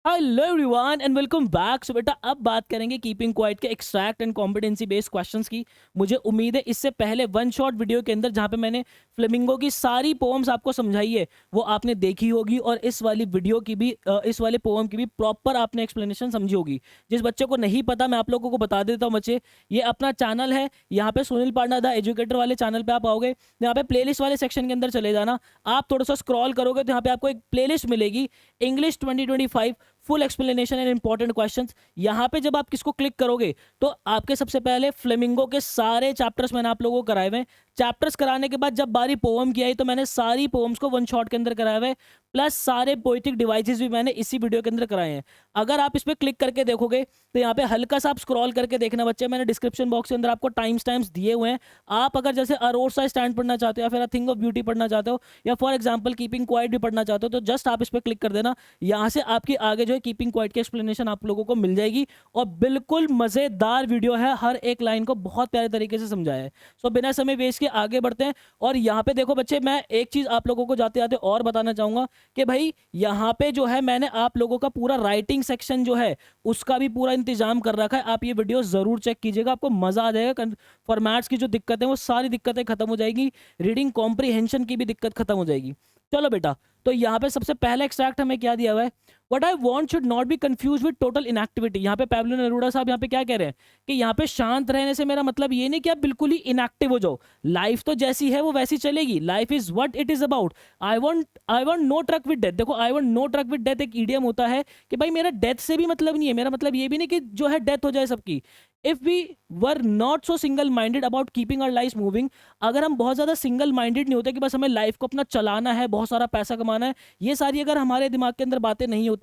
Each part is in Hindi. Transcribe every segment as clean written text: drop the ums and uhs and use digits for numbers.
Hello everyone and welcome back. So बेटा अब बात करेंगे कीपिंग क्वाइट के extract and competency based questions की। मुझे उम्मीद है इससे पहले वन शॉट वीडियो के अंदर जहां पे मैंने फ्लेमिंगो की सारी पोम्स आपको समझाई है वो आपने देखी होगी, और इस वाली वीडियो की भी इस वाले पोम की भी प्रॉपर आपने एक्सप्लेनेशन समझी होगी। जिस बच्चे को नहीं पता मैं आप लोगों को बता देता हूँ बच्चे, ये अपना चैनल है, यहाँ पे सुनील पांडा द एजुकेटर वाले चैनल पे आप आओगे, यहाँ पे प्लेलिस्ट वाले सेक्शन के अंदर चले जाना। आप थोड़ा सा स्क्रॉल करोगे तो यहाँ पे आपको एक प्लेलिस्ट मिलेगी, English 2025 full explanation and important questions. यहाँ पे जब आप किसको क्लिक करोगे तो आपके सबसे पहले फ्लेमिंगो के सारे चैप्टर्स मैंने आप लोगों को कराए हुए हैं। चैप्टर्स कराने के बाद जब बारी पोएम की आई तो मैंने सारी पोएम्स को वन शॉट के अंदर कराए हुए, प्लस सारे पोइटिक डिवाइसेस भी मैंने इसी वीडियो के अंदर कराए हैं। अगर आप इस पर क्लिक करके देखोगे तो यहाँ पे हल्का सा आप स्क्रॉल करके देखना बच्चे, मैंने डिस्क्रिप्शन बॉक्स के अंदर आपको टाइम्स दिए हुए हैं। आप अगर जैसे अरोसा स्टैंड पढ़ना चाहते हो या फिर अ थिंग ऑफ ब्यूटी पढ़ना चाहते हो या फॉर एग्जाम्पल कीपिंग क्वाइट भी पढ़ना चाहते हो तो जस्ट आप इस पर क्लिक कर देना। यहाँ से आपकी आगे जो है कीपिंग क्वाइट की एक्सप्लेनेशन आप लोगों को मिल जाएगी, और बिल्कुल मजेदार वीडियो है, हर एक लाइन को बहुत प्यारे तरीके से समझाया है। सो बिना समय वेस्ट के आगे बढ़ते हैं। और यहाँ पे देखो बच्चे, मैं एक चीज आप लोगों को जाते जाते और बताना चाहूंगा कि भाई यहाँ पे जो है मैंने आप लोगों का पूरा राइटिंग सेक्शन जो है उसका भी पूरा इंतजाम कर रखा है। आप ये वीडियो जरूर चेक कीजिएगा, आपको मजा आ जाएगा। फॉर्मेट्स की जो दिक्कत है वो सारी दिक्कतें खत्म हो जाएगी, रीडिंग कॉम्प्रीहेंशन की भी दिक्कत खत्म हो जाएगी। चलो बेटा, तो यहाँ पे सबसे पहला एक्सट्रैक्ट हमें क्या दिया हुआ है, what I want should not be confuse with total inactivity. यहाँ पे पैब्लो नेरूदा साहब यहाँ पे क्या कह रहे हैं कि यहाँ पे शांत रहने से मेरा मतलब ये नहीं कि आप बिल्कुल ही इनएक्टिव हो जाओ। लाइफ तो जैसी है वो वैसी चलेगी, life is what it is about. I want no truck with death. देखो, I want no truck with death एक ईडियम होता है कि भाई मेरा डेथ से भी मतलब नहीं है, मेरा मतलब ये भी नहीं कि जो है डेथ हो जाए सबकी। If we were not so single minded about keeping our life moving, अगर हम बहुत ज्यादा सिंगल माइंडेड नहीं होते कि बस हमें लाइफ को अपना चलाना है, बहुत सारा पैसा कमाना है, ये सारी अगर हमारे दिमाग के अंदर बातें नहीं होती,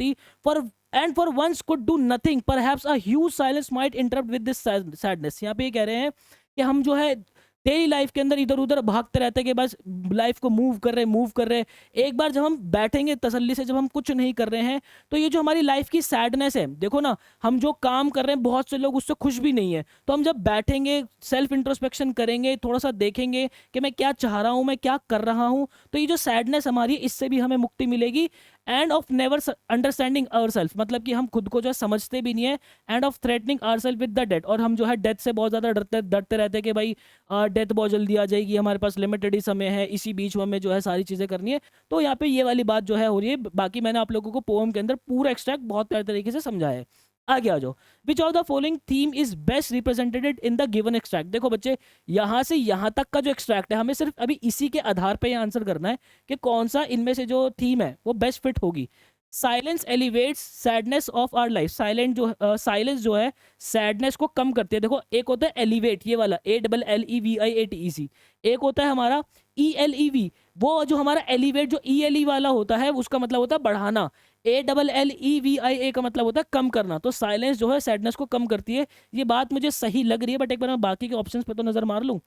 for once could do nothing, perhaps a huge silence might interrupt with this sadness। यहाँ पे ये कह रहे हैं कि हम जो है डेली लाइफ के अंदर इधर उधर भागते रहते हैं कि बस लाइफ को मूव कर रहे हैं। एक बार जब हम बैठेंगे तसल्ली से, जब हम कुछ नहीं कर रहे हैं, तो ये जो हमारी लाइफ की सैडनेस है, देखो ना, हम जो काम कर रहे हैं बहुत से लोग उससे खुश भी नहीं है, तो हम जब बैठेंगे सेल्फ इंट्रोस्पेक्शन करेंगे, थोड़ा सा देखेंगे कि मैं क्या चाह रहा हूँ, मैं क्या कर रहा हूँ, तो ये जो सैडनेस हमारी, इससे भी हमें मुक्ति मिलेगी। And of never understanding our self, मतलब कि हम खुद को जो है समझते भी नहीं है। And of threatening our self with the death, और हम जो है डेथ से बहुत ज्यादा डरते रहते हैं कि भाई डेथ बहुत जल्दी आ जाएगी, हमारे पास लिमिटेड ही समय है, इसी बीच में हमें जो है सारी चीजें करनी है। तो यहाँ पे ये वाली बात जो है हो रही है। बाकी मैंने आप लोगों को पोएम के अंदर पूरा एक्सट्रैक्ट बहुत प्यारे तरीके से समझाया है। आगे आ जाओ। Which of the following theme is best represented in the given extract. देखो बच्चे, यहां से यहां तक का जो एक्सट्रैक्ट है, हमें सिर्फ अभी इसी के आधार पर आंसर करना है कि कौन सा इनमें से जो थीम है वो बेस्ट फिट होगी। Silence elevates sadness of our life. Silence जो है सैडनेस को कम करती है। देखो, एक होता है एलिवेट, ये वाला ALLEVIATEC, एक होता है हमारा ELEV, वो जो हमारा एलिवेट जो ELE वाला होता है उसका मतलब होता है बढ़ाना, ALLEVIA का मतलब होता है कम करना। तो साइलेंस जो है सैडनेस को कम करती है। ये बात मुझे सही लग रही है, बट एक बार मैं बाकी के ऑप्शंस पे तो नजर मार लूं।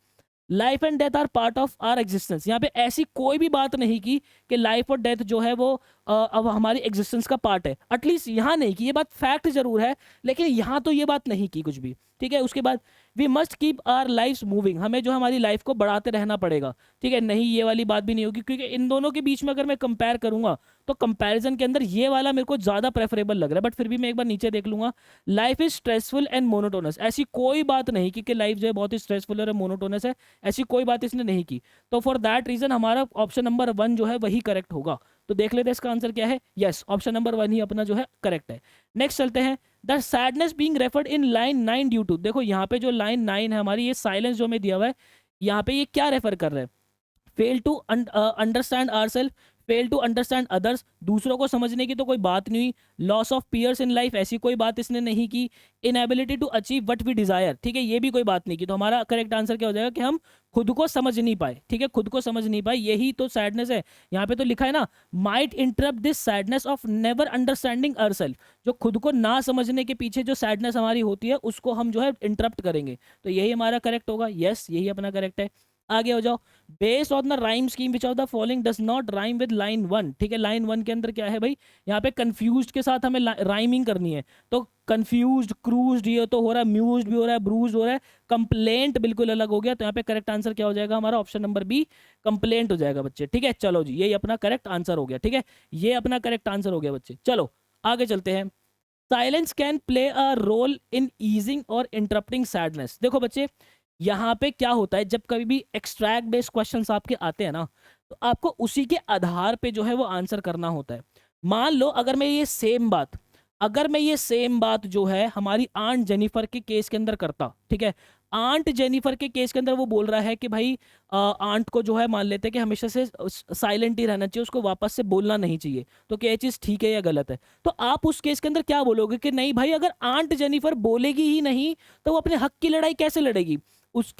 Life and death are part of our existence. यहाँ पे ऐसी कोई भी बात नहीं की कि लाइफ और डेथ जो है वो अब हमारी एग्जिस्टेंस का पार्ट है। एटलीस्ट यहाँ नहीं की, ये बात फैक्ट जरूर है, लेकिन यहाँ तो ये बात नहीं की कुछ भी। ठीक है, उसके बाद we must keep our life moving, हमें जो हमारी लाइफ को बढ़ाते रहना पड़ेगा। ठीक है, नहीं ये वाली बात भी नहीं होगी, क्योंकि इन दोनों के बीच में अगर मैं कंपेयर करूंगा तो कंपैरिजन के अंदर ये वाला मेरे को ज्यादा प्रेफरेबल लग रहा है, बट फिर भी मैं एक बार नीचे देख लूंगा। Life is stressful and monotonous, ऐसी कोई बात नहीं की कि लाइफ जो है बहुत ही स्ट्रेसफुल और मोनोटोनस है, ऐसी कोई बात इसने नहीं की। तो फॉर दैट रीजन हमारा ऑप्शन नंबर 1 जो है वही करेक्ट होगा। तो देख लेते हैं इसका आंसर क्या है। यस, ऑप्शन नंबर 1 ही अपना जो है करेक्ट है। नेक्स्ट चलते हैं। The sadness being referred in line 9 due to. देखो यहाँ पे जो लाइन 9 है हमारी, ये साइलेंस जो हमें दिया हुआ है, यहाँ पे ये क्या रेफर कर रहा है, fail to understand our self, fail to understand others, दूसरों को समझने की तो कोई बात नहीं हुई। Loss of peace in life, ऐसी कोई बात इसने नहीं की। Inability to achieve what we desire, ठीक है, ये भी कोई बात नहीं की। तो हमारा करेक्ट आंसर क्या हो जाएगा कि हम खुद को समझ नहीं पाए। ठीक है, खुद को समझ नहीं पाए, यही तो सैडनेस है। यहाँ पे तो लिखा है ना, might interrupt this sadness of never understanding our self, जो खुद को ना समझने के पीछे जो सैडनेस हमारी होती है उसको हम जो है इंटरप्ट करेंगे। तो यही हमारा करेक्ट होगा। यस, यही अपना करेक्ट है। आगे हो जाओ। Based on the rhyme scheme which of the following does not rhyme with line 1। ठीक है, लाइन 1 के अंदर क्या है भाई, यहाँ पे कंफ्यूज्ड के साथ हमें राइमिंग करनी है। तो कंफ्यूज्ड, क्रूज्ड, ये तो हो रहा है, म्यूज्ड भी हो रहा है, ब्रूज्ड हो रहा है, कंप्लेंट बिल्कुल अलग हो गया। तो यहाँ पे करेक्ट आंसर क्या हो जाएगा हमारा, ऑप्शन नंबर बी, कंप्लेंट हो जाएगा बच्चे। ठीक है, चलो जी, ये अपना करेक्ट आंसर हो गया। ठीक है, ये अपना करेक्ट आंसर हो गया बच्चे। चलो आगे चलते हैं। Silence can play a role in easing or interrupting sadness. देखो बच्चे, यहाँ पे क्या होता है, जब कभी भी एक्सट्रैक्ट बेस्ड क्वेश्चंस आपके आते हैं ना, तो आपको उसी के आधार पे जो है वो आंसर करना होता है। मान लो अगर मैं ये सेम बात जो है हमारी आंट जेनिफर के केस के अंदर करता, ठीक है, आंट जेनिफर के केस के अंदर वो बोल रहा है कि भाई आंट को जो है मान लेते हैं कि हमेशा से साइलेंट ही रहना चाहिए, उसको वापस से बोलना नहीं चाहिए, तो क्या ये चीज़ ठीक है या गलत है? तो आप उस केस के अंदर क्या बोलोगे कि नहीं भाई, अगर आंट जेनिफर बोलेगी ही नहीं तो वो अपने हक की लड़ाई कैसे लड़ेगी?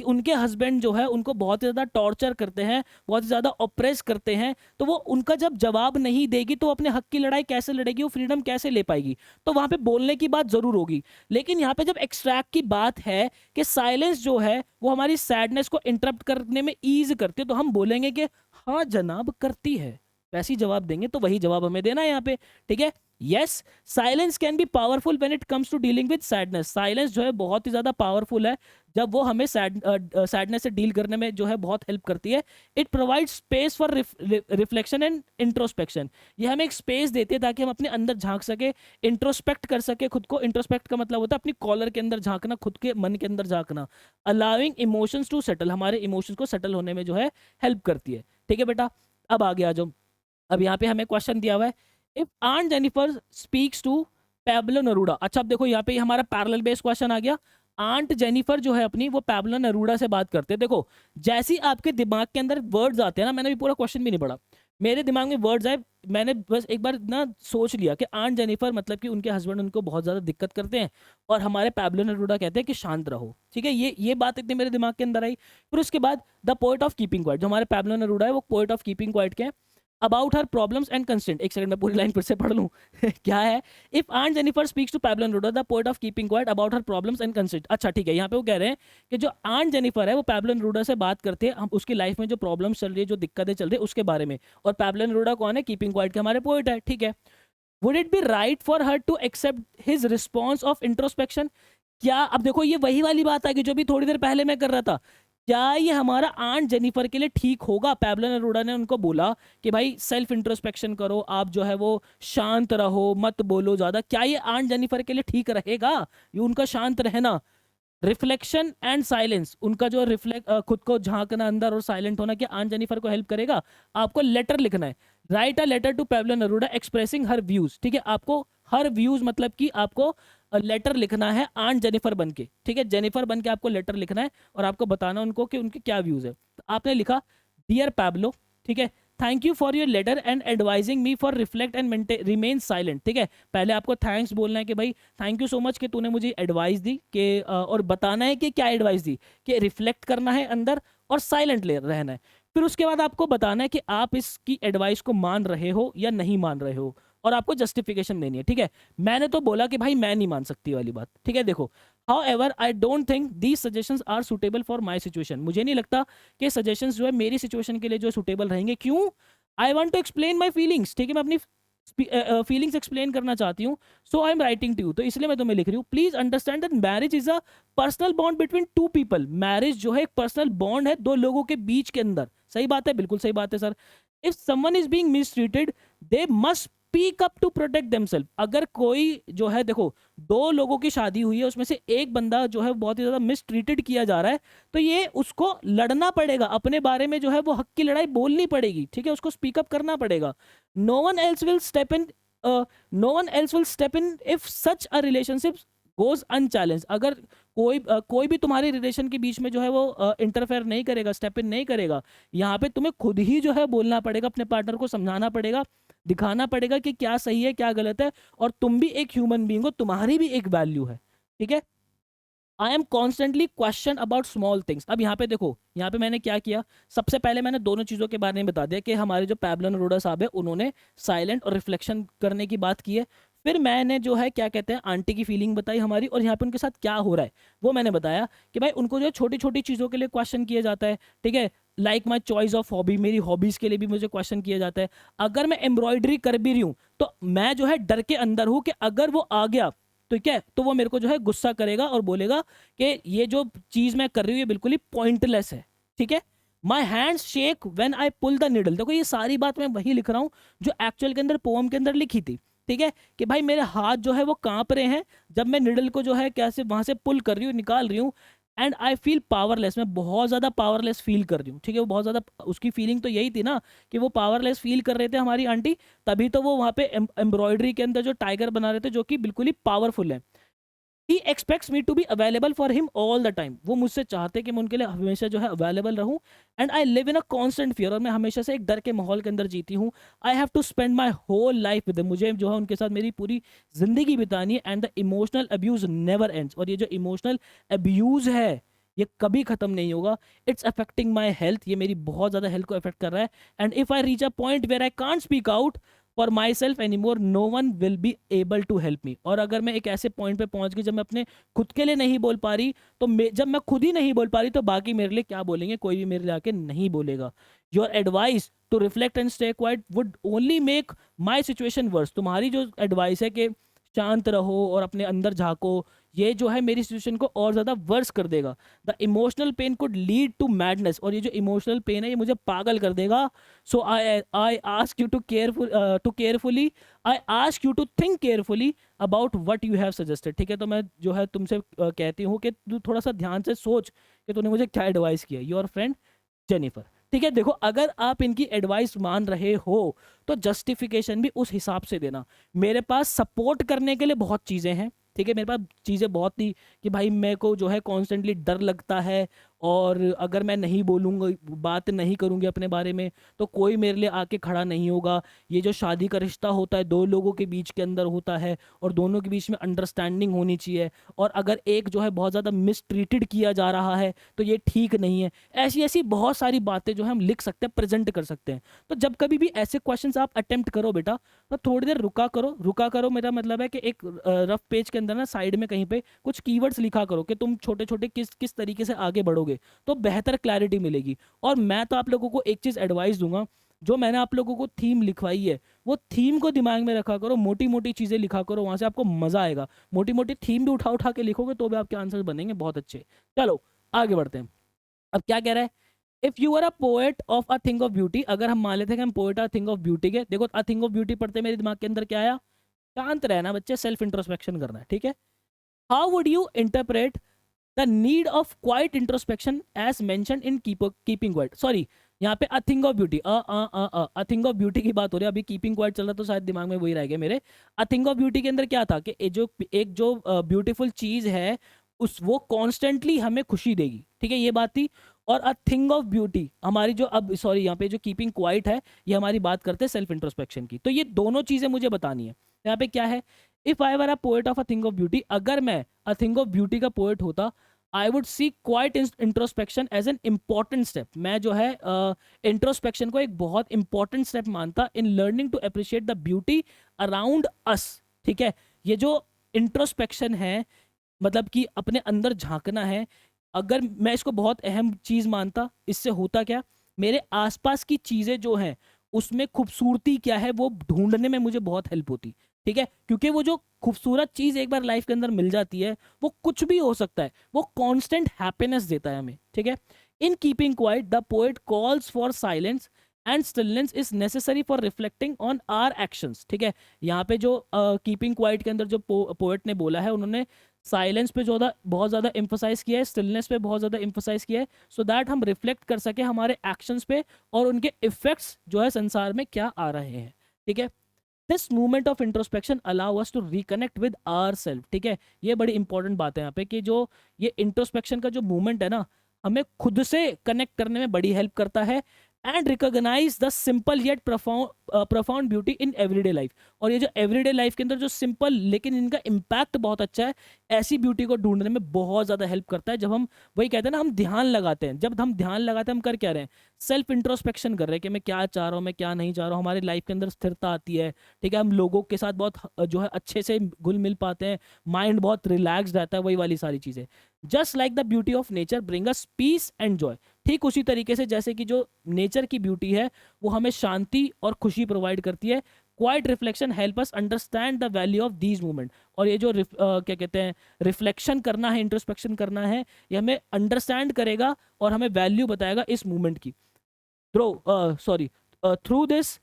उनके हस्बैंड जो है उनको बहुत ज़्यादा टॉर्चर करते हैं, बहुत ज़्यादा ऑप्रेस करते हैं, तो वो उनका जब जवाब नहीं देगी तो अपने हक की लड़ाई कैसे लड़ेगी, वो फ्रीडम कैसे ले पाएगी? तो वहां पे बोलने की बात जरूर होगी। लेकिन यहाँ पे जब एक्सट्रैक्ट की बात है कि साइलेंस जो है वो हमारी सैडनेस को इंटरप्ट करने में ईज करती है, तो हम बोलेंगे कि हाँ जनाब करती है, वैसे ही जवाब देंगे, तो वही जवाब हमें देना है यहाँ पे, ठीक है। Yes, silence can be powerful when it comes to dealing with sadness. Silence जो है बहुत ही ज्यादा पावरफुल है जब वो हमें सैडनेस से डील करने में जो है बहुत हेल्प करती है। It provide space for reflection and introspection. ये हमें एक स्पेस देती है ताकि हम अपने अंदर झांक सके, इंट्रोस्पेक्ट कर सके खुद को। इंट्रोस्पेक्ट का मतलब होता है अपनी कॉलर के अंदर झांकना, खुद के मन के अंदर झांकना। अलाउइंग इमोशंस टू सेटल, हमारे इमोशंस को सेटल होने में जो है हेल्प करती है, ठीक है बेटा। अब आगे आ जाओ। अब यहाँ पे हमें क्वेश्चन दिया हुआ है, if aunt Jennifer speaks to Pablo Neruda. अच्छा, अब देखो यहाँ पे हमारा पैरेलल बेस्ड क्वेश्चन आ गया। आंट जेनिफर जो है अपनी, वो पैब्लो नरूडा से बात करते हैं। देखो, जैसे ही आपके दिमाग के अंदर वर्ड्स आते हैं ना, मैंने भी पूरा क्वेश्चन भी नहीं पढ़ा, मेरे दिमाग में वर्ड्स आए, मैंने बस एक बार ना सोच लिया कि आंट जेनिफर मतलब कि उनके हस्बैंड उनको बहुत ज़्यादा दिक्कत करते हैं, और हमारे पैब्लो नरूडा कहते हैं कि शांत रहो, ठीक है। ये बात इतनी मेरे दिमाग के अंदर आई। फिर उसके बाद the poet of keeping quite, जो हमारे पैब्लो नरूडा है वो पोएट ऑफ कीपिंग क्वाइट के हैं। About her problems and constant, एक सेकंड में पूरी लाइन फिर से पढ़ लूं क्या है, if aunt Jennifer speaks to Pablo Neruda the poet of keeping quiet about her problems and constant. अच्छा ठीक है, यहाँ पे वो कह रहे हैं कि जो आंट जेनिफर है वो पैब्लो नरूडा से बात करते हैं, हम उसकी लाइफ में जो प्रॉब्लम्स चल रही है, जो दिक्कतें चल रही है उसके बारे में। और पैब्लो नरूडा कौन है? कीपिंग क्वाइट के हमारे पोएट है, ठीक है। Would it be right for her to accept his response of introspection? क्या, अब देखो ये वही वाली बात आ गई जो भी थोड़ी देर पहले मैं कर रहा था, क्या ये हमारा आंट जेनिफर के लिए ठीक होगा? पैब्लो नरूडा ने उनको बोला कि भाई सेल्फ इंट्रोस्पेक्शन करो, आप जो है वो शांत रहो, मत बोलो ज्यादा। क्या ये आंट जेनिफर के लिए ठीक रहेगा ये उनका शांत रहना? रिफ्लेक्शन एंड साइलेंस, उनका जो खुद को झांकना अंदर और साइलेंट होना, क्या आंट जेनिफर को हेल्प करेगा? आपको लेटर लिखना है, write a letter to Pablo Neruda expressing her views, ठीक है। आपको हर व्यूज मतलब कि आपको लेटर लिखना है आंट जेनिफर बन के, ठीक है। जेनिफर बन के आपको लेटर लिखना है और आपको बताना उनको कि उनके क्या व्यूज है। तो आपने लिखा, डियर पैब्लो, ठीक है, thank you for your letter and advising me for reflect and remain silent, ठीक है। पहले आपको थैंक्स बोलना है कि भाई थैंक यू सो मच कि तूने मुझे एडवाइस दी कि और बताना है कि क्या एडवाइस दी, कि रिफ्लेक्ट करना है अंदर और साइलेंट रहना है। फिर उसके बाद आपको बताना है कि आप इसकी एडवाइस को मान रहे हो या नहीं मान रहे हो, और आपको जस्टिफिकेशन देनी है, ठीक है। मैंने तो बोला कि भाई मैं नहीं मान सकती वाली बात, ठीक है। देखो, However, I don't think these suggestions are suitable for my situation. मुझे नहीं लगता कि सजेशंस जो है मेरी सिचुएशन के लिए जो सुटेबल रहेंगे। क्यों? I want to explain my feelings, ठीक है, मैं अपनी फीलिंग्स एक्सप्लेन करना चाहती हूँ। So I am writing to you, तो इसलिए मैं तुम्हें लिख रही हूँ। Please understand that marriage is a personal bond between two people. Marriage जो है एक पर्सनल बॉन्ड है दो लोगों के बीच के अंदर। सही बात है, बिल्कुल सही बात है sir. If someone is being mistreated they must speak up to protect themselves. अगर कोई जो है, देखो दो लोगों की शादी हुई है, उसमें से एक बंदा जो है बहुत ही ज्यादा मिसट्रीटेड किया जा रहा है, तो ये उसको लड़ना पड़ेगा, अपने बारे में जो है वो हक की लड़ाई बोलनी पड़ेगी, ठीक है, उसको स्पीकअप करना पड़ेगा। No one else will step in if such a relationship goes unchallenged. अगर कोई भी तुम्हारे रिलेशन के बीच में जो है वो इंटरफेयर नहीं करेगा, स्टेप इन नहीं करेगा, यहाँ पे तुम्हें खुद ही जो है बोलना पड़ेगा, अपने पार्टनर को समझाना पड़ेगा, दिखाना पड़ेगा कि क्या सही है क्या गलत है, और तुम भी एक ह्यूमन बीइंग हो, तुम्हारी भी एक वैल्यू है, ठीक है। I am constantly question about small things. अब यहाँ पे देखो, यहाँ पे मैंने क्या किया, सबसे पहले मैंने दोनों चीज़ों के बारे में बता दिया कि हमारे जो पैब्लो नरूडा साहब है उन्होंने साइलेंट और रिफ्लेक्शन करने की बात की है। फिर मैंने जो है क्या कहते हैं आंटी की फीलिंग बताई हमारी, और यहाँ पे उनके साथ क्या हो रहा है वो मैंने बताया कि भाई उनको जो है छोटी छोटी चीज़ों के लिए क्वेश्चन किया जाता है, ठीक है। Like my choice of hobby, मेरी हॉबीज़ के लिए भी मुझे क्वेश्चन किया जाता है। अगर मैं एम्ब्रॉयडरी कर भी रही हूँ तो मैं जो है डर के अंदर हूँ कि अगर वो आ गया तो क्या, तो वो मेरे को जो है गुस्सा करेगा और बोलेगा कि ये जो चीज मैं कर रही हूँ ये बिल्कुल ही पॉइंटलेस है, ठीक है। My hands shake when I pull the needle. देखो ये सारी बात मैं वही लिख रहा हूँ जो एक्चुअल के अंदर पोएम के अंदर लिखी थी, ठीक है, कि भाई मेरे हाथ जो है वो कांप रहे हैं जब मैं निडल को जो है कैसे वहां से पुल कर रही हूँ, निकाल रही हूँ, एंड आई फील पावरलेस, मैं बहुत ज़्यादा पावरलेस फील कर रही हूँ। ठीक है, वो बहुत ज़्यादा, उसकी फीलिंग तो यही थी ना कि वो पावरलेस फील कर रहे थे हमारी आंटी, तभी तो वो वहाँ पे एम्ब्रॉयडरी के अंदर जो टाइगर बना रहे थे जो कि बिल्कुल ही पावरफुल है। He expects me to be available for him all the time, वो मुझसे चाहते कि मैं उनके लिए हमेशा जो है अवेलेबल रहूं, and I live in a constant fear, और मैं हमेशा से एक डर के माहौल के अंदर जीती हूँ। I have to spend my whole life with, मुझे जो है उनके साथ मेरी पूरी जिंदगी बितानी है, and the emotional abuse never ends, और ये जो इमोशनल अब्यूज है ये कभी खत्म नहीं होगा। इट्स अफेक्टिंग माई हेल्थ, ये मेरी बहुत ज़्यादा हेल्थ को अफेक्ट कर रहा है, and if I reach a point where I can't speak out for myself any more, no one will be able to help me, और अगर मैं एक ऐसे पॉइंट पे पहुंच गई जब मैं अपने खुद के लिए नहीं बोल पा रही, तो जब मैं खुद ही नहीं बोल पा रही तो बाकी मेरे लिए क्या बोलेंगे, कोई भी मेरे लिए आके नहीं बोलेगा। Your advice to reflect and stay quiet would only make my situation worse, तुम्हारी जो एडवाइस है कि शांत रहो और अपने अंदर झांको, ये जो है मेरी सिचुएशन को और ज़्यादा वर्स कर देगा। The emotional pain could lead to madness, और ये जो इमोशनल पेन है ये मुझे पागल कर देगा। So I ask you to carefully, I ask you to think carefully about what you have suggested. ठीक है, तो मैं जो है तुमसे कहती हूँ कि तू थोड़ा सा ध्यान से सोच कि तूने मुझे क्या एडवाइस किया। Your friend Jennifer. ठीक है, देखो अगर आप इनकी एडवाइस मान रहे हो तो जस्टिफिकेशन भी उस हिसाब से देना। मेरे पास सपोर्ट करने के लिए बहुत चीज़ें हैं, ठीक है, मेरे पास चीज़ें बहुत थी कि भाई मेरे को जो है कॉन्स्टेंटली डर लगता है, और अगर मैं नहीं बोलूँगा, बात नहीं करूँगी अपने बारे में, तो कोई मेरे लिए आके खड़ा नहीं होगा। ये जो शादी का रिश्ता होता है दो लोगों के बीच के अंदर होता है, और दोनों के बीच में अंडरस्टैंडिंग होनी चाहिए, और अगर एक जो है बहुत ज़्यादा मिसट्रीटेड किया जा रहा है तो ये ठीक नहीं है। ऐसी ऐसी बहुत सारी बातें जो है हम लिख सकते हैं, प्रेजेंट कर सकते हैं। तो जब कभी भी ऐसे क्वेश्चंस आप अटेम्प्ट करो बेटा, तो थोड़ी देर रुका करो, मेरा मतलब है कि एक रफ पेज के अंदर ना साइड में कहीं पे कुछ कीवर्ड्स लिखा करो कि तुम छोटे छोटे किस किस तरीके से आगे बढ़ोगे, तो बेहतर क्लैरिटी मिलेगी। और मैं तो आप लोगों को एक चीज़ एडवाइस दूंगा, जो मैंने आप लोगों को थीम लिखवाई है वो थीम को दिमाग में रखा करो, मोटी मोटी चीज़ें लिखा करो, वहां से आपको मजा आएगा। मोटी मोटी थीम भी उठा उठा के लिखोगे तो भी आपके आंसर बनेंगे बहुत अच्छे। चलो आगे बढ़ते हैं। अब क्या कह रहा है, if you are a poet of a thing of beauty, अगर हम मान लेते हैं कि हम poet a thing of beauty के, देखो अ थिंग ऑफ ब्यूटी पढ़ते मेरे दिमाग के अंदर क्या आया, शांत रहना बच्चे, सेल्फ इंट्रोस्पेक्शन करना है। ठीक है, how would you interpret the need of quiet introspection as mention in keeping quiet, sorry यहाँ पे a thing of beauty, a thing of beauty की बात हो रही है, अभी कीपिंग क्वाइट चल रहा तो शायद दिमाग में वही रह गया मेरे। अ थिंग ऑफ ब्यूटी के अंदर क्या था कि एक जो ब्यूटीफुल चीज है उस वो कॉन्स्टेंटली हमें खुशी देगी। ठीक है, ये बात थी। और अ थिंग ऑफ ब्यूटी हमारी जो, अब सॉरी यहाँ पे जो कीपिंग क्वाइट है ये हमारी बात करते हैं सेल्फ इंट्रोस्पेक्शन की। तो ये दोनों चीजें मुझे बतानी है। यहाँ पे क्या है, if I were a poet of a thing of beauty, अगर मैं अ थिंग ऑफ ब्यूटी का पोएट होता, I would see quiet introspection as an important step, मैं जो है इंट्रोस्पेक्शन को एक बहुत इंपॉर्टेंट स्टेप मानता in learning to appreciate the beauty around us. ठीक है, ये जो इंट्रोस्पेक्शन है मतलब कि अपने अंदर झांकना है, अगर मैं इसको बहुत अहम चीज मानता, इससे होता क्या, मेरे आसपास की चीजें जो हैं उसमें खूबसूरती क्या है वो ढूंढने में मुझे बहुत हेल्प होती। ठीक है, क्योंकि वो जो खूबसूरत चीज एक बार लाइफ के अंदर मिल जाती है वो कुछ भी हो सकता है, वो कांस्टेंट हैप्पीनेस देता है हमें। ठीक है, in keeping quiet the poet calls for silence and stillness is necessary for reflecting on our actions. ठीक है, यहाँ पे जो कीपिंग क्वाइट के अंदर जो पोएट ने बोला है, उन्होंने साइलेंस पे जो बहुत ज़्यादा एम्फोसाइज किया है, स्टिलनेस पे बहुत ज़्यादा एम्फोसाइज किया है, सो दैट हम रिफ्लेक्ट कर सके हमारे एक्शंस पे और उनके इफेक्ट्स जो है संसार में क्या आ रहे हैं। ठीक है, this movement of introspection allow us to reconnect with our self. ठीक है, ये बड़ी इंपॉर्टेंट बात है यहाँ पे कि जो ये इंट्रोस्पेक्शन का जो मूवमेंट है ना, हमें खुद से कनेक्ट करने में बड़ी हेल्प करता है, and recognise the simple yet profound beauty in everyday life. और ये जो एवरीडे लाइफ के अंदर जो सिंपल लेकिन इनका इम्पैक्ट बहुत अच्छा है, ऐसी ब्यूटी को ढूंढने में बहुत ज़्यादा हेल्प करता है। जब हम वही कहते हैं ना, हम ध्यान लगाते हैं, जब हम ध्यान लगाते हैं हम कर क्या रहे हैं, सेल्फ इंट्रोस्पेक्शन कर रहे हैं कि मैं क्या चाह रहा हूँ, मैं क्या नहीं चाह रहा हूँ, हमारी लाइफ के अंदर स्थिरता आती है। ठीक है, हम लोगों के साथ बहुत जो है अच्छे से घुल मिल पाते हैं, माइंड बहुत रिलैक्स रहता है, वही वाली सारी चीज़ें। Just like the beauty of nature bring us piece and Joy, ठीक उसी तरीके से जैसे कि जो नेचर की ब्यूटी है वो हमें शांति और खुशी प्रोवाइड करती है, quite reflection help us understand the value of these movement. और ये जो क्या कहते हैं रिफ्लेक्शन करना है, इंट्रोस्पेक्शन करना है, ये हमें अंडरस्टैंड करेगा और हमें वैल्यू बताएगा इस मूवमेंट की। थ्रू दिस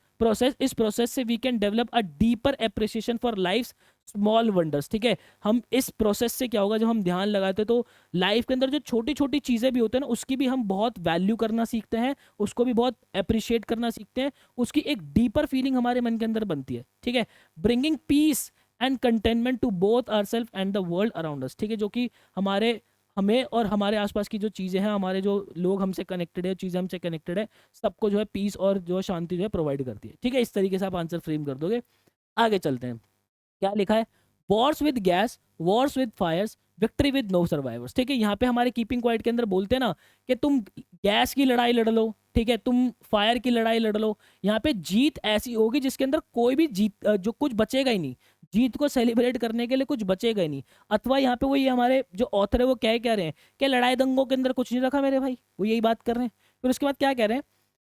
इस प्रोसेस से we can develop a deeper appreciation for life small wonders. ठीक है, हम इस प्रोसेस से क्या होगा, जब हम ध्यान लगाते हैं तो लाइफ के अंदर जो छोटी छोटी चीज़ें भी होती हैं ना, उसकी भी हम बहुत वैल्यू करना सीखते हैं, उसको भी बहुत अप्रिशिएट करना सीखते हैं, उसकी एक डीपर फीलिंग हमारे मन के अंदर बनती है। ठीक है, bringing peace and contentment to both our self and the world around us. ठीक है, जो कि हमें और हमारे आसपास की जो चीज़ें हैं, हमारे जो लोग हमसे कनेक्टेड है, चीज़ें हमसे कनेक्टेड है, सबको जो है पीस और जो है शांति जो है प्रोवाइड करती है। ठीक है, इस तरीके से आप आंसर फ्रेम कर दोगे। आगे चलते हैं, क्या लिखा है, wars with gas, wars with fires, victory with no survivors. ठीक है, यहाँ पे हमारे कीपिंग क्वाइट के अंदर बोलते हैं ना कि तुम गैस की लड़ाई लड़ लो, ठीक है, तुम फायर की लड़ाई लड़ लो, यहाँ पे जीत ऐसी होगी जिसके अंदर कोई भी जीत जो कुछ बचेगा ही नहीं, जीत को सेलिब्रेट करने के लिए कुछ बचेगा ही नहीं। अथवा यहाँ पे वो ये हमारे जो ऑथर है वो कह रहे हैं कि लड़ाई दंगों के अंदर कुछ नहीं रखा मेरे भाई, वो यही बात कर रहे हैं। फिर उसके बाद क्या कह रहे हैं,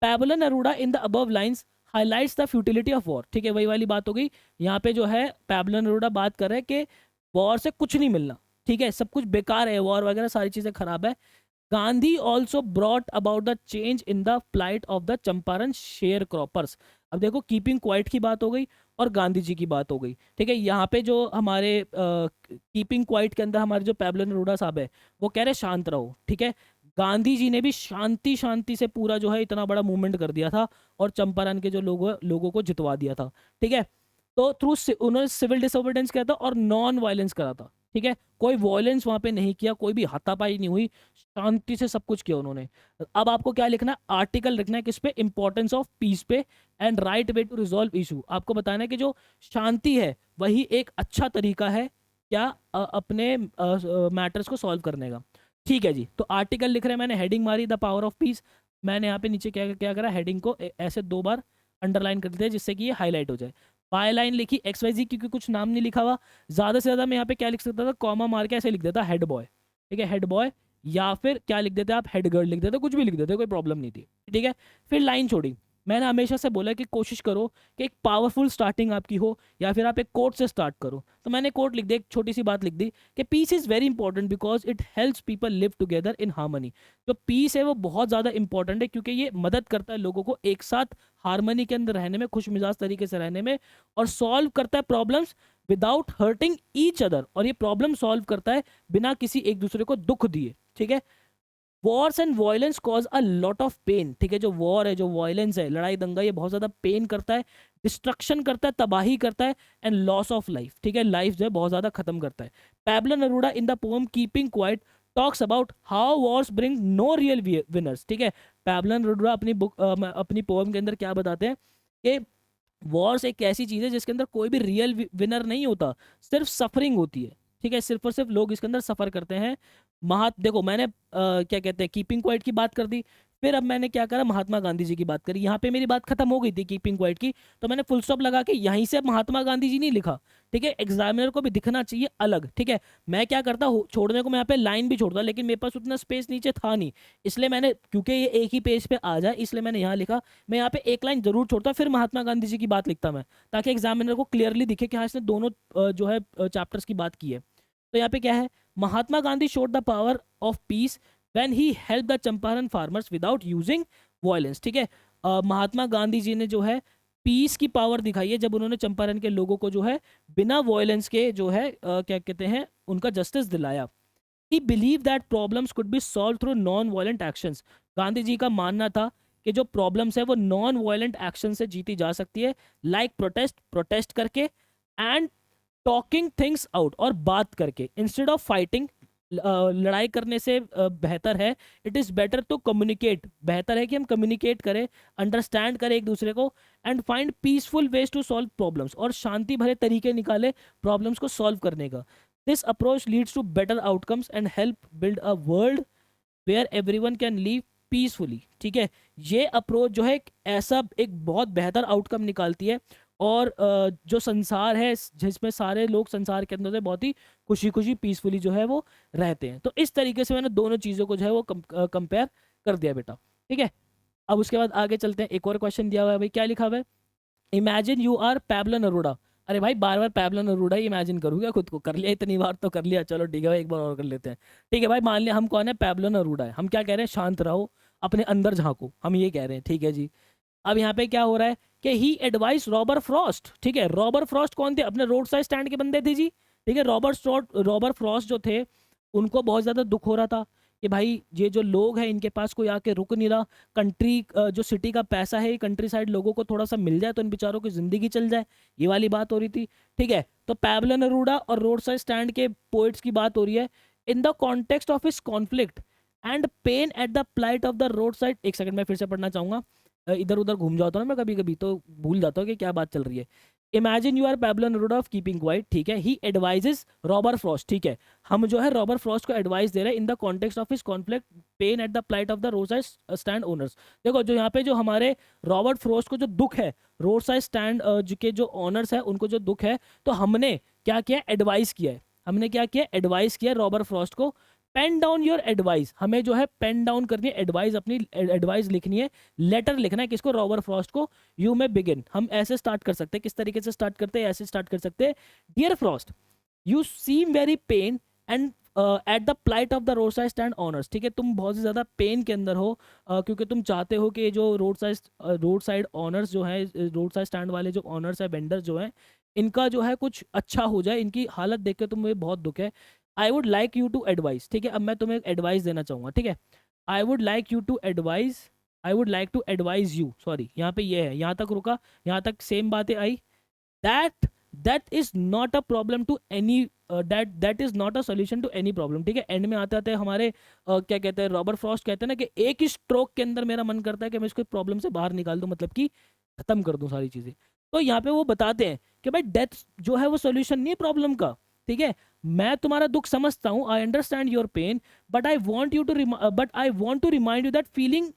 Pablo Neruda in the above lines highlights the futility of war. ठीक है, वही वाली बात हो गई। यहाँ पे जो है पैबलो नेरूडा बात कर रहे हैं कि वॉर से कुछ नहीं मिलना, ठीक है, सब कुछ बेकार है, वॉर वगैरह सारी चीज़ें खराब है। Gandhi also brought about the change in the plight of the Champaran sharecroppers. अब देखो, कीपिंग क्वाइट की बात हो गई और गांधी जी की बात हो गई। ठीक है, यहाँ पे जो हमारे कीपिंग क्वाइट के अंदर हमारे जो पैबलो नेरूडा साहब है वो कह रहे शांत रहो। ठीक है, गांधी जी ने भी शांति शांति से पूरा जो है इतना बड़ा मूवमेंट कर दिया था और चंपारण के जो लोगों को जितवा दिया था। ठीक है, तो थ्रू उन्होंने सिविल डिसोबीडियंस किया था और नॉन वायलेंस करा था। ठीक है, कोई वायलेंस वहां पे नहीं किया, कोई भी हाथापाई नहीं हुई, शांति से सब कुछ किया उन्होंने। अब आपको क्या लिखना है, आर्टिकल लिखना है किस पे, इंपॉर्टेंस ऑफ पीस पे and right way to resolve issue. आपको बताना है कि जो शांति है वही एक अच्छा तरीका है क्या अपने मैटर्स को सॉल्व करने का। ठीक है जी, तो आर्टिकल लिख रहे हैं, मैंने हेडिंग मारी द पावर ऑफ पीस। मैंने यहाँ पे नीचे क्या क्या करा, हेडिंग को ऐसे 2 बार अंडरलाइन कर दिया जिससे कि ये हाईलाइट हो जाए। बाय लाइन लिखी एक्स वाई जी, क्योंकि कुछ नाम नहीं लिखा हुआ, ज़्यादा से ज़्यादा मैं यहाँ पे क्या लिख सकता था, कॉमा मार के ऐसे लिख देता हेड बॉय। ठीक है, हेड बॉय, या फिर क्या लिख देते आप, हेड गर्ल लिख देते, कुछ भी लिख देते, कोई प्रॉब्लम नहीं थी। ठीक है, फिर लाइन छोड़ी। मैंने हमेशा से बोला कि कोशिश करो कि एक पावरफुल स्टार्टिंग आपकी हो, या फिर आप एक कोट से स्टार्ट करो। तो मैंने कोट लिख दिया, एक छोटी सी बात लिख दी कि peace is very important because it helps people live together in harmony. जो पीस है वो बहुत ज़्यादा इंपॉर्टेंट है क्योंकि ये मदद करता है लोगों को एक साथ हार्मनी के अंदर रहने में, खुश मिजाज तरीके से रहने में, और सॉल्व करता है problems without hurting each other. और ये प्रॉब्लम सॉल्व करता है बिना किसी एक दूसरे को दुख दिए। ठीक है, wars and violence cause a lot of pain. ठीक है, जो वॉर है, जो वायलेंस है, लड़ाई दंगा, ये बहुत ज़्यादा पेन करता है, डिस्ट्रक्शन करता है, तबाही करता है, एंड लॉस ऑफ लाइफ। ठीक है, लाइफ जो है बहुत ज़्यादा खत्म करता है। Pablo Neruda in the poem keeping quiet talks about how wars bring no real winners. ठीक है, पैब्लो नेरूडा अपनी पोएम के अंदर क्या बताते हैं कि वॉर्स एक ऐसी चीज़ है जिसके अंदर कोई भी रियल विनर नहीं होता, सिर्फ सफरिंग होती है। ठीक है, सिर्फ और सिर्फ लोग इसके अंदर सफ़र करते हैं। देखो, मैंने क्या कहते हैं, कीपिंग क्वाइट की बात कर दी, फिर अब मैंने क्या करा, महात्मा गांधी जी की बात करी। यहाँ पे मेरी बात खत्म हो गई थी कीपिंग क्वाइट की, तो मैंने फुल स्टॉप लगा के यहीं से महात्मा गांधी जी नहीं लिखा। ठीक है, एग्जामिनर को भी दिखना चाहिए अलग। ठीक है, मैं क्या करता हूँ, छोड़ने को मैं यहाँ पे लाइन भी छोड़ता, लेकिन मेरे पास उतना स्पेस नीचे था नहीं, इसलिए मैंने, क्योंकि ये एक ही पेज पे आ जाए इसलिए मैंने यहाँ लिखा। मैं यहाँ पे एक लाइन जरूर छोड़ता, फिर महात्मा गांधी जी की बात लिखता मैं, ताकि एग्जामिनर को क्लियरली दिखे कि हाँ इसने दोनों जो है चैप्टर्स की बात की है। तो यहाँ पे क्या है, Mahatma Gandhi showed the power of peace when he help the Champaran farmers without using violence. ठीक है, महात्मा गांधी जी ने जो है पीस की पावर दिखाई है जब उन्होंने चंपारण के लोगों को जो है बिना वायलेंस के जो है क्या कहते हैं, उनका जस्टिस दिलाया। He believe that problems could be solve through non violent actions. Gandhi ji का मानना था कि जो प्रॉब्लम्स है वो नॉन वायलेंट एक्शन से जीती जा सकती है, लाइक प्रोटेस्ट करके, एंड टॉकिंग थिंग्स आउट, और बात करके, इंस्टेड ऑफ फाइटिंग। लड़ाई करने से बेहतर है, it is better to communicate, बेहतर है कि हम कम्युनिकेट करें, अंडरस्टैंड करें एक दूसरे को, and find peaceful ways to solve problems, और शांति भरे तरीके निकाले प्रॉब्लम्स को सॉल्व करने का। This approach leads to better outcomes and help build a world where everyone can live peacefully. ठीक है, ये अप्रोच जो है एक बहुत बेहतर आउटकम निकालती है, और जो संसार है जिसमें सारे लोग संसार के अंदर से बहुत ही खुशी खुशी पीसफुली जो है वो रहते हैं। तो इस तरीके से मैंने दोनों चीज़ों को जो है वो कंपेयर कर दिया बेटा। ठीक है, अब उसके बाद आगे चलते हैं। एक और क्वेश्चन दिया हुआ है भाई, क्या लिखा हुआ है, इमेजिन यू आर पैब्लो नेरूडा। अरे भाई, बार बार पैब्लो नेरूडा ही इमेजिन करूँगा खुद को, कर लिया इतनी बार तो कर लिया, चलो ठीक है भाई, एक बार और कर लेते हैं। ठीक है भाई, मान लिया हम कौन है, पैब्लो नेरूडा है। हम क्या कह रहे हैं, शांत रहो, अपने अंदर झांको, हम ये कह रहे हैं। ठीक है जी, अब यहाँ पे क्या हो रहा है कि ही एडवाइस रॉबर फ्रॉस्ट, ठीक है। रॉबर फ्रॉस्ट कौन थे? अपने रोड साइड स्टैंड के बंदे थे जी, ठीक है। रॉबर फ्रॉस्ट जो थे उनको बहुत ज़्यादा दुख हो रहा था कि भाई ये जो लोग हैं इनके पास कोई आके रुक नहीं रहा, कंट्री जो सिटी का पैसा है कंट्री साइड लोगों को थोड़ा सा मिल जाए तो इन बेचारों की ज़िंदगी चल जाए, ये वाली बात हो रही थी, ठीक है। तो पैब्लो नेरूदा और रोड साइड स्टैंड के पोइट्स की बात हो रही है in the context of his conflict and pain at the plight of the road side. एक सेकंड मैं फिर से पढ़ना चाहूंगा, इधर उधर घूम जाता हूँ ना मैं कभी कभी तो भूल जाता हूँ कि क्या बात चल रही है। Imagine you are Pablo Neruda of keeping quiet, ठीक है। ही एडवाइजेस रॉबर फ्रॉस्ट, ठीक है। हम जो है रॉबर फ्रॉस्ट को एडवाइस दे रहे हैं in the context of his conflict pain at the plight of the road side stand owners. देखो जो यहाँ पे जो हमारे रॉबर्ट फ्रॉस्ट को जो दुख है रोड साइड स्टैंड के जो ओनर्स है उनको जो दुख है, तो हमने क्या किया? एडवाइस किया है। हमने क्या किया? एडवाइस किया रॉबर्ट फ्रॉस्ट को। पेन डाउन योर एडवाइस, हमें जो है पेन डाउन करनी है एडवाइस, अपनी एडवाइस लिखनी है, लेटर लिखना है किसको? रॉबर्ट फ्रॉस्ट को। यू में बिगिन, हम ऐसे स्टार्ट कर सकते हैं, किस तरीके से स्टार्ट करते हैं? ऐसे स्टार्ट कर सकते हैं, dear Frost you seem very pain and at the plight of the road side stand owners, ठीक है। तुम बहुत ही ज़्यादा पेन के अंदर हो क्योंकि तुम चाहते हो कि जो रोड साइड ऑनर्स जो है, रोड साइड स्टैंड वाले जो ऑनर्स है, वेंडर्स जो है, इनका जो है कुछ अच्छा हो जाए, इनकी हालत देख के तुम्हें बहुत दुख है। I would like you to advice, ठीक है। अब मैं तुम्हें एडवाइस देना चाहूँगा, ठीक है। I would like you to advice, I would like to advise you, sorry यहाँ पे ये है, यहाँ तक रुका, यहाँ तक सेम बातें आई। That that is not a problem to any, that is not a solution to any problem, ठीक है। एंड में आते आते हमारे क्या कहते हैं, रॉबर्ट फ्रॉस्ट कहते हैं ना कि एक ही स्ट्रोक के अंदर मेरा मन करता है कि मैं इसको प्रॉब्लम से बाहर निकाल दूं, मतलब कि खत्म कर दूं सारी चीजें। तो यहाँ पे वो बताते हैं कि भाई डेथ जो है वो सोल्यूशन नहीं है प्रॉब्लम का, ठीक है। मैं तुम्हारा दुख समझता हूँ, I understand your pain, but I want to remind you that feeling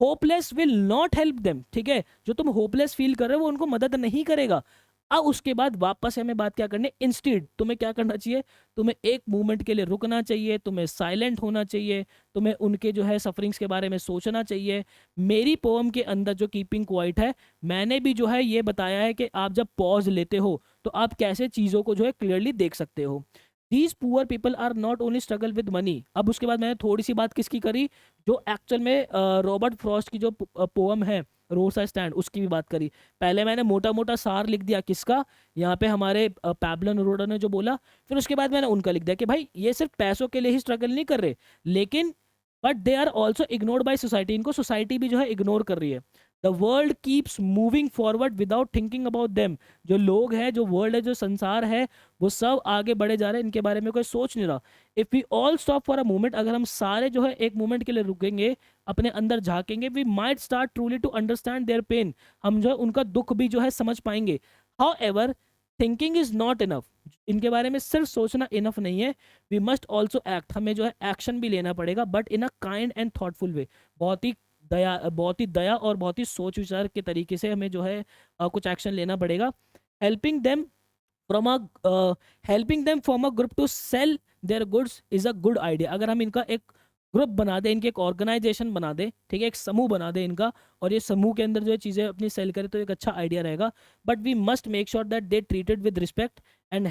hopeless will not help them, ठीक है। जो तुम होपलेस फील कर रहे हो वो उनको मदद नहीं करेगा। अब उसके बाद वापस से हमें बात क्या करनी है? इंस्टेड तुम्हें क्या करना चाहिए? तुम्हें एक मोमेंट के लिए रुकना चाहिए, तुम्हें साइलेंट होना चाहिए, तुम्हें उनके जो है सफरिंग्स के बारे में सोचना चाहिए। मेरी पोम के अंदर जो कीपिंग क्वाइट है, मैंने भी जो है ये बताया है कि आप जब पॉज लेते हो तो आप कैसे चीज़ों को जो है क्लियरली देख सकते हो। These poor people are not only struggle with money. अब उसके बाद मैंने थोड़ी सी बात किसकी करी? जो एक्चुअल में रॉबर्ट फ्रॉस्ट की जो पोअम है रोड साइड स्टैंड, उसकी भी बात करी। पहले मैंने मोटा मोटा सार लिख दिया किसका, यहाँ पे हमारे पैब्लो नेरूदा ने जो बोला। फिर उसके बाद मैंने उनका लिख दिया कि भाई ये सिर्फ पैसों के लिए ही स्ट्रगल नहीं कर रहे, लेकिन but they are also ignored by society, इनको सोसाइटी भी जो है इग्नोर कर रही है। The world keeps moving forward without thinking about them. जो लोग हैं, जो वर्ल्ड है, जो संसार है, वो सब आगे बढ़े जा रहे हैं, इनके बारे में कोई सोच नहीं रहा। If we all stop for a moment, अगर हम सारे जो है एक मोमेंट के लिए रुकेंगे, अपने अंदर झांकेंगे, we might start truly to understand their pain, हम जो है उनका दुख भी जो है समझ पाएंगे। How ever thinking is not enough, इनके बारे में सिर्फ सोचना इनफ नहीं है, वी मस्ट ऑल्सो एक्ट, हमें जो है एक्शन भी लेना पड़ेगा, but in a kind and thoughtful way. बहुत ही दया और बहुत ही सोच विचार के तरीके से हमें जो है कुछ एक्शन लेना पड़ेगा। Helping them from a helping them from a group to sell their goods is a good idea. अगर हम इनका एक ग्रुप बना दें, इनके एक ऑर्गेनाइजेशन बना दें, ठीक है, एक समूह बना दें इनका, और ये समूह के अंदर जो है चीज़ें अपनी सेल करें, तो एक अच्छा आइडिया रहेगा। But we must make sure that they treated with respect and,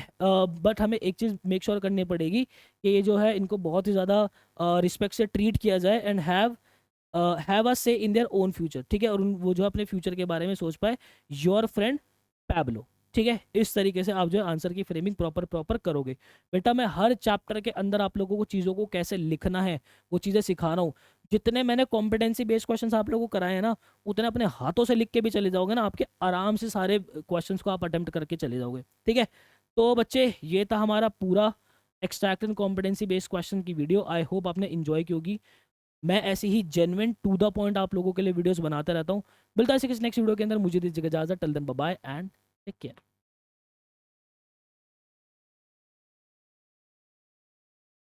but हमें एक चीज़ मेक श्योर करनी पड़ेगी कि ये जो है इनको बहुत ही ज़्यादा रिस्पेक्ट से ट्रीट किया जाए एंड हैव अ से इन देयर ओन फ्यूचर, ठीक है। और वो जो अपने फ्यूचर के बारे में सोच पाए। योर फ्रेंड पैब्लो, ठीक है। इस तरीके से आप जो है आंसर की फ्रेमिंग प्रॉपर करोगे। बेटा मैं हर चैप्टर के अंदर आप लोगों को चीज़ों को कैसे लिखना है वो चीज़ें सिखा रहा हूँ। जितने मैंने कॉम्पिटेंसी बेस्ड क्वेश्चंस आप लोगों को कराए हैं ना, उतने अपने हाथों से लिख के भी चले जाओगे ना, आपके आराम से सारे क्वेश्चंस को आप अटेम्प्ट करके चले जाओगे, ठीक है। तो बच्चे ये था हमारा पूरा extract and competency based question की वीडियो। आई होप आपने इन्जॉय की होगी। मैं ऐसी ही जेन्युइन टू द पॉइंट आप लोगों के लिए वीडियोस बनाता रहता हूँ। मिलता है किसी नेक्स्ट वीडियो के अंदर, मुझे दीजिएगा इजाजत। Till then bye bye and take care.